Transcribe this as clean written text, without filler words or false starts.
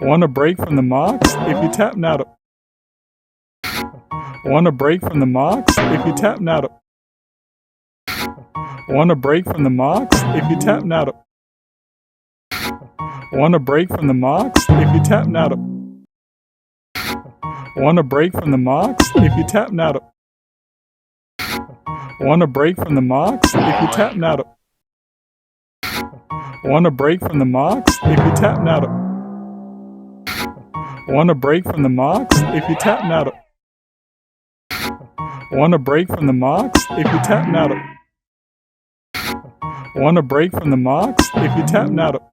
Want a break from the mocks? If you tap now to... Want a break from the mocks? If you tap now to... Want a break from the mocks? If you tap now to... Want a break from the mocks? If you tap now to... Want a break from the mocks? If you tap now to... Want a break from the mocks? If you tap now to... Want a break from the mocks? If you tap now to... Want a break from the mocks? If you tap now to... Want a break from the mocks? If you tap now to... Want a break from the mocks? If you tap now to...